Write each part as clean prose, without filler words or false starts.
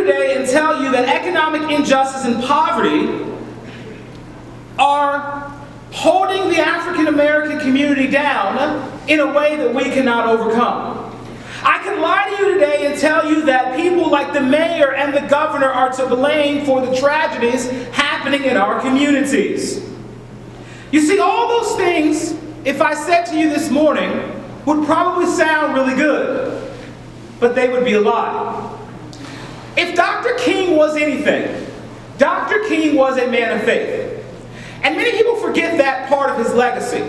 today and tell you that economic injustice and poverty are holding the African American community down in a way that we cannot overcome. I can lie to you today and tell you that people like the mayor and the governor are to blame for the tragedies happening in our communities. You see, all those things, if I said to you this morning, would probably sound really good, but they would be a lie. If Dr. King was anything, Dr. King was a man of faith. And many people forget that part of his legacy.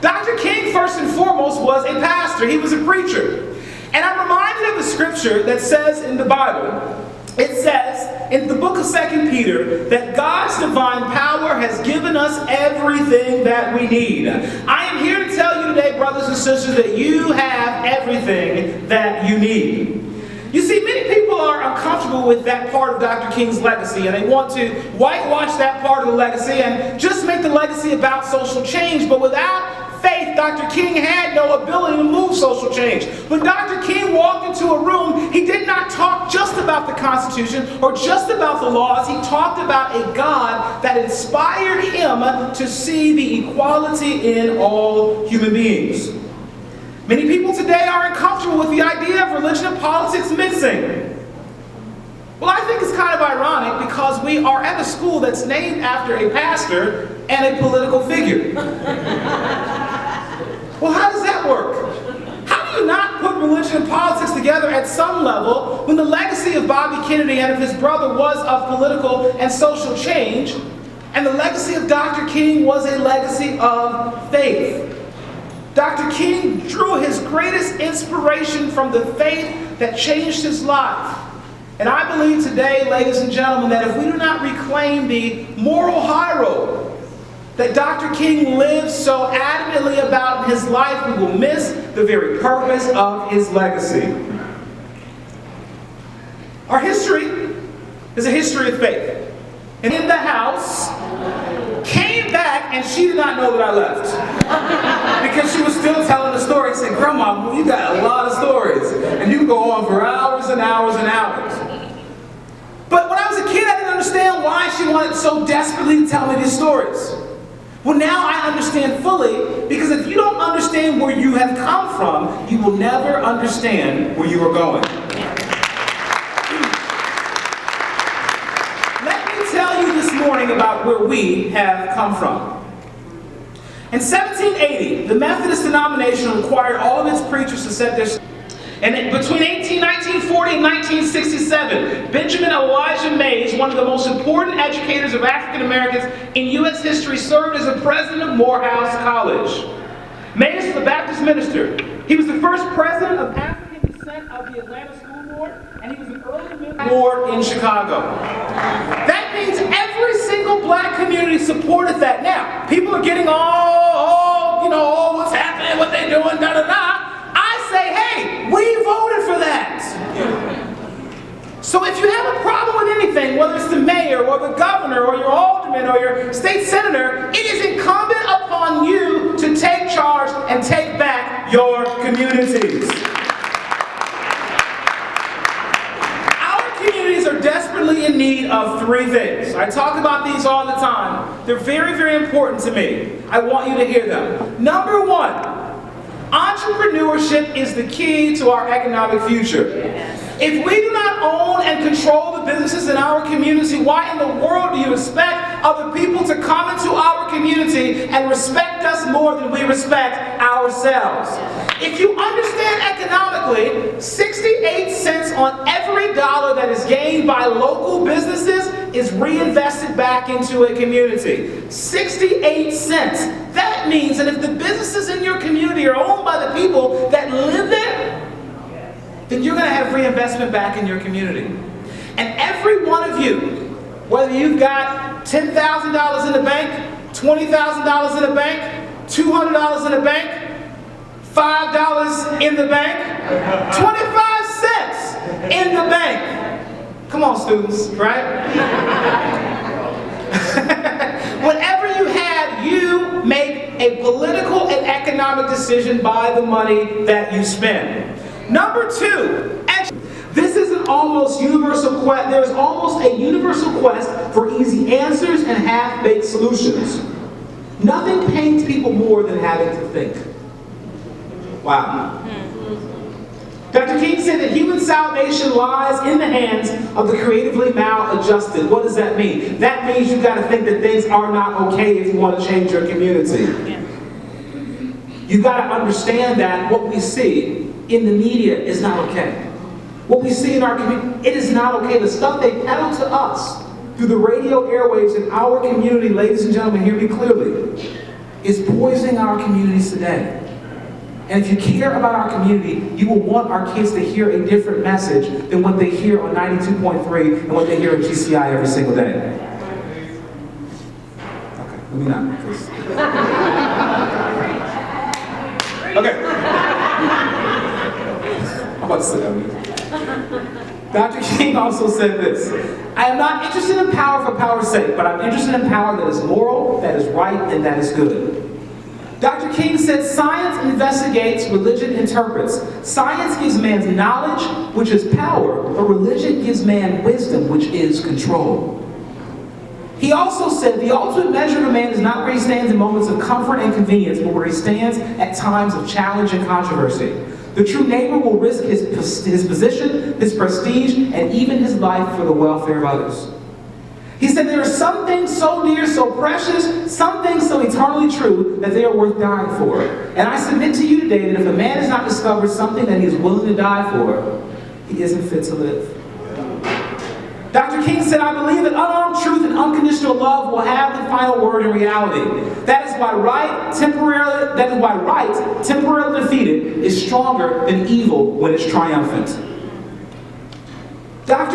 Dr. King, first and foremost, was a pastor. He was a preacher. And I'm reminded of the scripture that says in the Bible, it says in the book of 2 Peter that God's divine power has given us everything that we need. I am here to tell you today, brothers and sisters, that you have everything that you need. You see, many people are uncomfortable with that part of Dr. King's legacy, and they want to whitewash that part of the legacy and just make the legacy about social change. But without faith, Dr. King had no ability to move social change. When Dr. King walked into a room, he did not talk just about the Constitution or just about the laws. He talked about a God that inspired him to see the equality in all human beings. Many people today are uncomfortable with the idea of religion and politics mixing. Well, I think it's kind of ironic because we are at a school that's named after a pastor and a political figure. Well, how does that work? How do you not put religion and politics together at some level when the legacy of Bobby Kennedy and of his brother was of political and social change, and the legacy of Dr. King was a legacy of faith? Dr. King drew his greatest inspiration from the faith that changed his life. And I believe today, ladies and gentlemen, that if we do not reclaim the moral high road that Dr. King lived so adamantly about in his life, we will miss the very purpose of his legacy. Our history is a history of faith. And in the house, came back and she did not know that I left. Because she was still telling the story. I said, Grandma, you got a lot of stories. And you can go on for hours and hours and hours. But when I was a kid, I didn't understand why she wanted so desperately to tell me these stories. Well, now I understand fully, because if you don't understand where you have come from, you will never understand where you are going. Morning about where we have come from. In 1780, the Methodist denomination required all of its preachers to set their... And between 1940 and 1967, Benjamin Elijah Mays, one of the most important educators of African Americans in U.S. history, served as the president of Morehouse College. Mays was a Baptist minister. He was the first president of African descent of the Atlanta School Board, and he was an early member board in Chicago. That means every single black community supported that. Now, people are getting all what's happening, what they're doing, da-da-da. I say, hey, we voted for that. So if you have a problem with anything, whether it's the mayor or the governor or your alderman or your state senator, it is incumbent upon you to take charge and take back your communities. Are desperately in need of three things. I talk about these all the time. They're very, very important to me. I want you to hear them. Number one, entrepreneurship is the key to our economic future. If we do not own and control the businesses in our community, why in the world do you expect other people to come into our community and respect us more than we respect ourselves? If you understand economically, 68 cents on every dollar that is gained by local businesses is reinvested back into a community. 68 cents. That means that if the businesses in your community are owned by the people that live there, then you're going to have reinvestment back in your community. And every one of you, whether you've got $10,000 in the bank, $20,000 in the bank, $200 in the bank, $5 in the bank, 25 cents in the bank. Come on, students, right? Whatever you have, you make a political and economic decision by the money that you spend. Number two, this is an almost almost a universal quest for easy answers and half-baked solutions. Nothing pains people more than having to think. Wow. Dr. King said that human salvation lies in the hands of the creatively maladjusted. What does that mean? That means you've got to think that things are not okay if you want to change your community. You've got to understand that what we see in the media is not okay. What we see in our community, it is not okay. The stuff they peddle to us through the radio airwaves in our community, ladies and gentlemen, hear me clearly, is poisoning our communities today. And if you care about our community, you will want our kids to hear a different message than what they hear on 92.3 and what they hear at GCI every single day. Okay, let me not, please. Okay. I'm about to sit down. Dr. King also said this: I am not interested in power for power's sake, but I'm interested in power that is moral, that is right, and that is good. Dr. King said science investigates, religion interprets. Science gives man's knowledge, which is power, but religion gives man wisdom, which is control. He also said the ultimate measure of a man is not where he stands in moments of comfort and convenience, but where he stands at times of challenge and controversy. The true neighbor will risk his position, his prestige, and even his life for the welfare of others. He said there are some things so dear, so precious, some things so eternally true that they are worth dying for. And I submit to you today that if a man has not discovered something that he is willing to die for, he isn't fit to live. Dr. King said, I believe that unarmed truth and unconditional love will have the final word in reality. That is why right, temporarily defeated, is stronger than evil when it's triumphant. Dr.